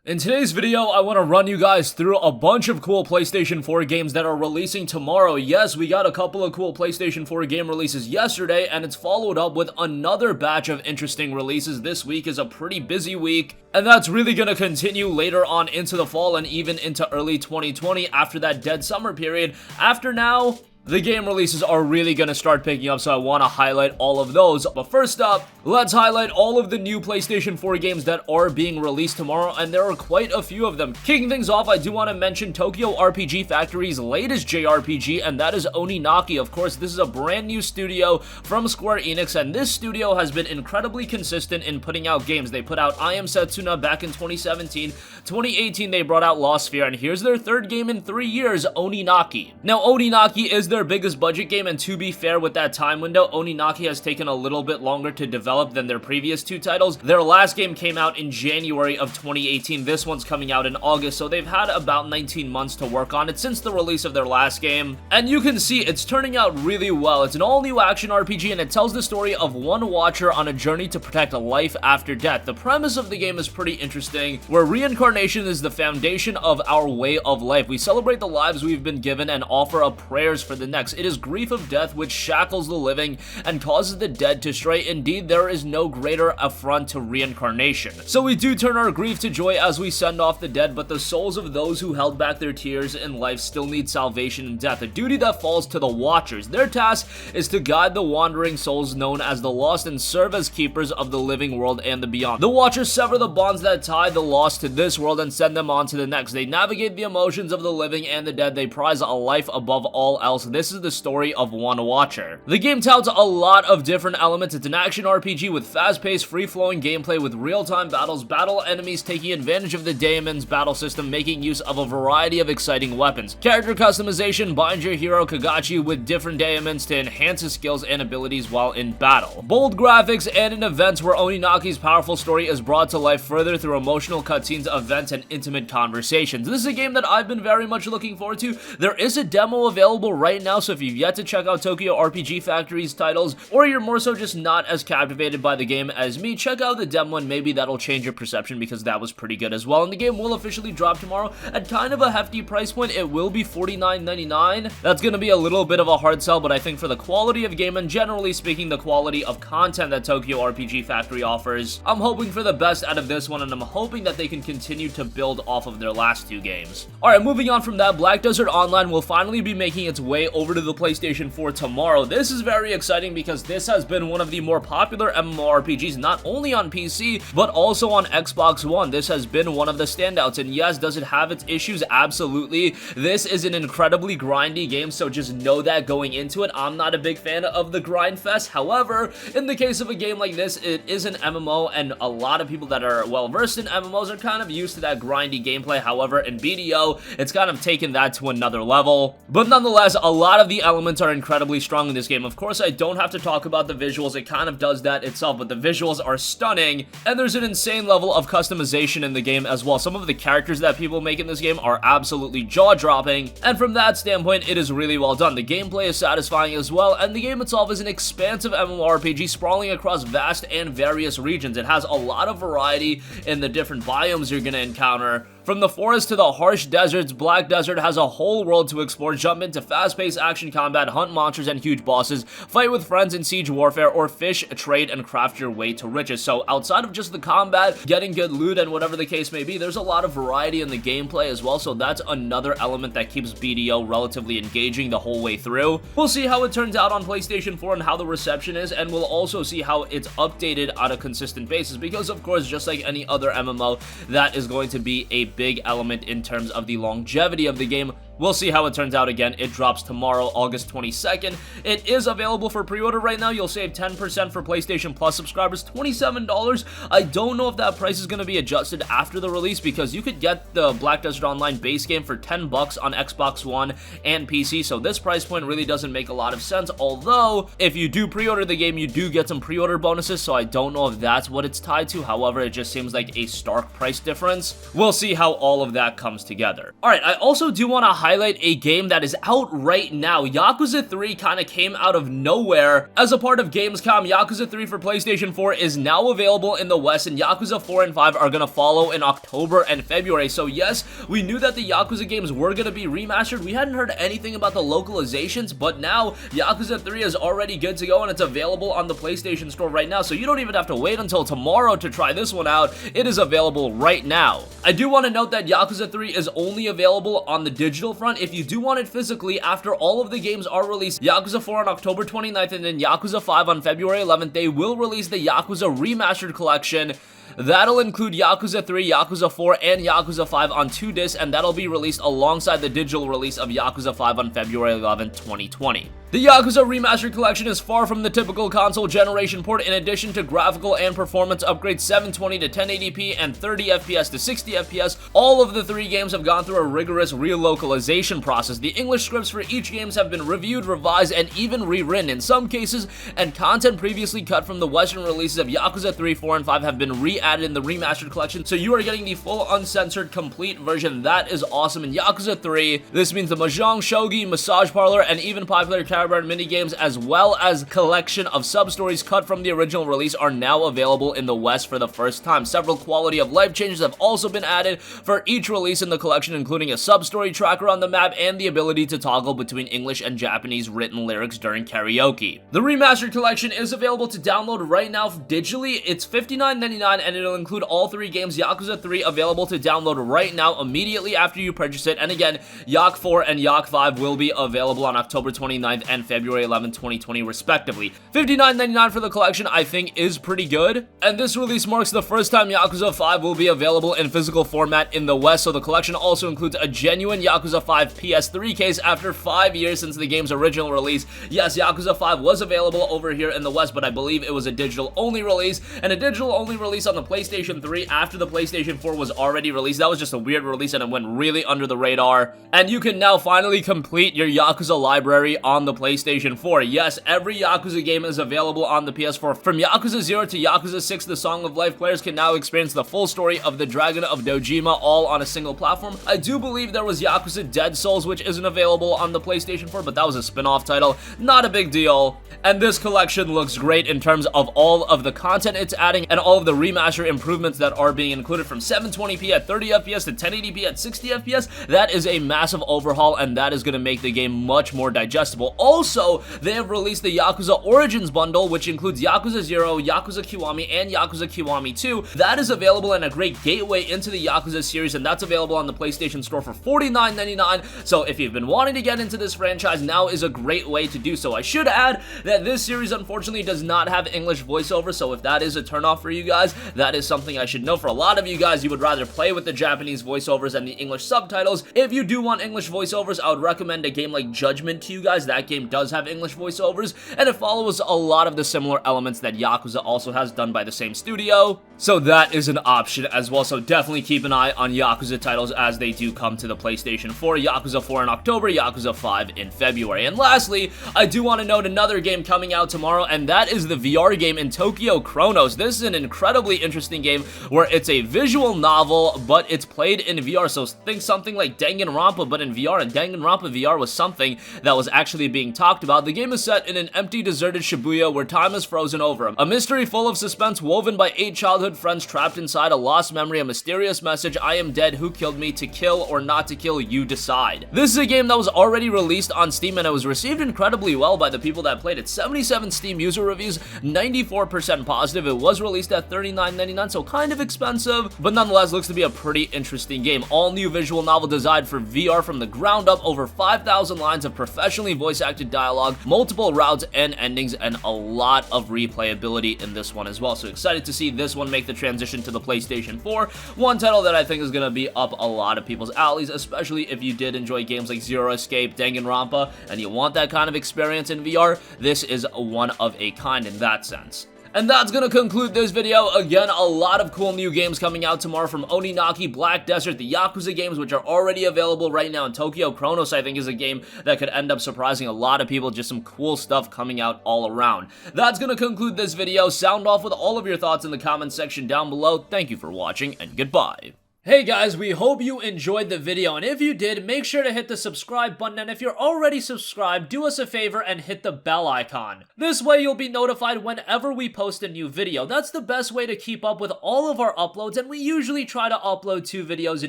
In today's video, I want to run you guys through a bunch of cool PlayStation 4 games that are releasing tomorrow. Yes, we got a couple of cool PlayStation 4 game releases yesterday, and it's followed up with another batch of interesting releases. This week is a pretty busy week, and that's really going to continue later on into the fall and even into early 2020 after that dead summer period. After now, the game releases are really going to start picking up, so I want to highlight all of those. But first up, let's highlight all of the new PlayStation 4 games that are being released tomorrow, and there are quite a few of them. Kicking things off, I do want to mention Tokyo RPG Factory's latest JRPG, and that is Naki. Of course, this is a brand new studio from Square Enix, and this studio has been incredibly consistent in putting out games. They put out I Am Setsuna back in 2017. 2018, they brought out Lost Sphere, and here's their third game in 3 years, Naki. Now, Naki is their biggest budget game, and to be fair, with that time window, Naki has taken a little bit longer to develop than their previous two titles. Their last game came out in January of 2018. This one's coming out in August, so they've had about 19 months to work on it since the release of their last game. And you can see it's turning out really well. It's an all-new action RPG, and it tells the story of one watcher on a journey to protect life after death. The premise of the game is pretty interesting, where reincarnation is the foundation of our way of life. We celebrate the lives we've been given and offer up prayers for the next. It is grief of death which shackles the living and causes the dead to stray. Indeed, there is no greater affront to reincarnation. So we do turn our grief to joy as we send off the dead, but the souls of those who held back their tears in life still need salvation in death, a duty that falls to the Watchers. Their task is to guide the wandering souls known as the Lost and serve as keepers of the living world and the beyond. The Watchers sever the bonds that tie the lost to this world and send them on to the next. They navigate the emotions of the living and the dead. They prize a life above all else. This is the story of one watcher. The game touts a lot of different elements. It's an action RPG with fast-paced, free-flowing gameplay with real-time battles, battle enemies taking advantage of the Daemon's battle system, making use of a variety of exciting weapons. Character customization, bind your hero Kagachi with different Daemons to enhance his skills and abilities while in battle. Bold graphics and an event where Oninaki's powerful story is brought to life further through emotional cutscenes, events, and intimate conversations. This is a game that I've been very much looking forward to. There is a demo available right now, so if you've yet to check out Tokyo RPG Factory's titles, or you're more so just not as captivated by the game as me, check out the demo and maybe that'll change your perception, because that was pretty good as well. And the game will officially drop tomorrow at kind of a hefty price point. It will be $49.99. That's gonna be a little bit of a hard sell, but I think for the quality of game and generally speaking the quality of content that Tokyo RPG Factory offers, I'm hoping for the best out of this one, and I'm hoping that they can continue to build off of their last two games. Alright, moving on from that, Black Desert Online will finally be making its way over to the PlayStation 4 tomorrow. This is very exciting because this has been one of the more popular MMORPGs, not only on PC, but also on Xbox One. This has been one of the standouts, and yes, does it have its issues? Absolutely. This is an incredibly grindy game, so just know that going into it. I'm not a big fan of the grind fest. However, in the case of a game like this, it is an MMO, and a lot of people that are well-versed in MMOs are kind of used to that grindy gameplay. However, in BDO, it's kind of taken that to another level. But nonetheless, a lot of the elements are incredibly strong in this game. Of course, I don't have to talk about the visuals. It kind of does that itself, but the visuals are stunning, and there's an insane level of customization in the game as well. Some of the characters that people make in this game are absolutely jaw-dropping, and from that standpoint, it is really well done. The gameplay is satisfying as well, and the game itself is an expansive MMORPG sprawling across vast and various regions. It has a lot of variety in the different biomes you're going to encounter. From the forest to the harsh deserts, Black Desert has a whole world to explore. Jump into fast-paced action combat, hunt monsters and huge bosses, fight with friends in siege warfare, or fish, trade, and craft your way to riches. So outside of just the combat, getting good loot, and whatever the case may be, there's a lot of variety in the gameplay as well, so that's another element that keeps BDO relatively engaging the whole way through. We'll see how it turns out on PlayStation 4 and how the reception is, and we'll also see how it's updated on a consistent basis, because of course, just like any other MMO, that is going to be a big element in terms of the longevity of the game. We'll see how it turns out. Again, it drops tomorrow, August 22nd. It is available for pre-order right now. You'll save 10% for PlayStation Plus subscribers, $27. I don't know if that price is going to be adjusted after the release, because you could get the Black Desert Online base game for $10 on Xbox One and PC, so this price point really doesn't make a lot of sense. Although, if you do pre-order the game, you do get some pre-order bonuses, so I don't know if that's what it's tied to. However, it just seems like a stark price difference. We'll see how all of that comes together. Alright, I also do want to highlight a game that is out right now. Yakuza 3 kind of came out of nowhere. As a part of Gamescom, Yakuza 3 for PlayStation 4 is now available in the West, and Yakuza 4 and 5 are going to follow in October and February. So yes, we knew that the Yakuza games were going to be remastered. We hadn't heard anything about the localizations, but now Yakuza 3 is already good to go, and it's available on the PlayStation Store right now, so you don't even have to wait until tomorrow to try this one out. It is available right now. I do want to note that Yakuza 3 is only available on the digital front. If you do want it physically, after all of the games are released, Yakuza 4 on October 29th and then Yakuza 5 on February 11th, they will release the Yakuza Remastered Collection. That'll include Yakuza 3, Yakuza 4, and Yakuza 5 on 2 discs, and that'll be released alongside the digital release of Yakuza 5 on February 11th, 2020. The Yakuza Remastered Collection is far from the typical console generation port. In addition to graphical and performance upgrades, 720 to 1080p and 30 FPS to 60 FPS, all of the 3 games have gone through a rigorous relocalization process. The English scripts for each games have been reviewed, revised, and even rewritten in some cases, and content previously cut from the Western releases of Yakuza 3, 4, and 5 have been re-added in the Remastered Collection, so you are getting the full uncensored complete version. That is awesome. In Yakuza 3, this means the Mahjong, Shogi, Massage Parlor, and even popular Caravan minigames, as well as collection of sub-stories cut from the original release, are now available in the West for the first time. Several quality of life changes have also been added for each release in the collection, including a sub-story tracker on the map and the ability to toggle between English and Japanese written lyrics during karaoke. The Remastered Collection is available to download right now digitally. It's $59.99 and it'll include all 3 games. Yakuza 3 available to download right now immediately after you purchase it, and again, Yak 4 and Yak 5 will be available on October 29th and February 11th, 2020 respectively. $59.99 for the collection I think is pretty good, and this release marks the first time Yakuza 5 will be available in physical format in the West, so the collection also includes a genuine Yakuza 5 PS3 case after 5 years since the game's original release. Yes, Yakuza 5 was available over here in the West, but I believe it was a digital-only release, and a digital-only release on the PlayStation 3 after the PlayStation 4 was already released. That was just a weird release, and it went really under the radar, and you can now finally complete your Yakuza library on the PlayStation 4. Yes, every Yakuza game is available on the PS4. From Yakuza 0 to Yakuza 6, The Song of Life, players can now experience the full story of the Dragon of Dojima all on a single platform. I do believe there was Yakuza Dead Souls, which isn't available on the PlayStation 4, but that was a spin-off title. Not a big deal. And this collection looks great in terms of all of the content it's adding and all of the remaster improvements that are being included, from 720p at 30 FPS to 1080p at 60 FPS. That is a massive overhaul, and that is going to make the game much more digestible. Also, they have released the Yakuza Origins bundle, which includes Yakuza 0, Yakuza Kiwami, and Yakuza Kiwami 2. That is available and a great gateway into the Yakuza series, and that's available on the PlayStation Store for $49.99. So if you've been wanting to get into this franchise, now is a great way to do so. I should add that this series unfortunately does not have English voiceover, so if that is a turnoff for you guys, that is something I should know. For a lot of you guys, you would rather play with the Japanese voiceovers and the English subtitles. If you do want English voiceovers, I would recommend a game like Judgment to you guys. That game does have English voiceovers, and it follows a lot of the similar elements that Yakuza also has, done by the same studio. So that is an option as well, so definitely keep an eye on Yakuza titles as they do come to the PlayStation 4. Yakuza 4 in October, Yakuza 5 in February. And lastly, I do want to note another game coming out tomorrow, and that is the VR game in Tokyo Chronos. This is an incredibly interesting game where it's a visual novel, but it's played in VR, so think something like Danganronpa, but in VR, and Danganronpa VR was something that was actually being talked about. The game is set in an empty, deserted Shibuya where time is frozen over. A mystery full of suspense woven by 8 childhood friends trapped inside a lost memory, a mysterious message: I am dead, who killed me? To kill or not to kill, you decide. This is a game that was already released on Steam, and it was received incredibly well by the people that played it. 77 Steam user reviews, 94% positive. It was released at $39.99, so kind of expensive, but nonetheless looks to be a pretty interesting game. All new visual novel designed for VR from the ground up, over 5,000 lines of professionally voice-acted dialogue, multiple routes and endings, and a lot of replayability in this one as well. So excited to see this one make the transition to the PlayStation 4. One title that I think is going to be up a lot of people's alleys, especially if you did enjoy games like Zero Escape, Danganronpa, and you want that kind of experience in VR. This is one of a kind in that sense. And that's gonna conclude this video. Again, a lot of cool new games coming out tomorrow from Naki, Black Desert, the Yakuza games, which are already available right now, and Tokyo Chronos, I think, is a game that could end up surprising a lot of people. Just some cool stuff coming out all around. That's gonna conclude this video. Sound off with all of your thoughts in the comments section down below. Thank you for watching, and goodbye. Hey guys, we hope you enjoyed the video, and if you did, make sure to hit the subscribe button, and if you're already subscribed, do us a favor and hit the bell icon. This way you'll be notified whenever we post a new video. That's the best way to keep up with all of our uploads, and we usually try to upload 2 videos a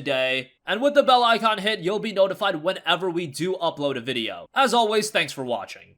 day. And with the bell icon hit, you'll be notified whenever we do upload a video. As always, thanks for watching.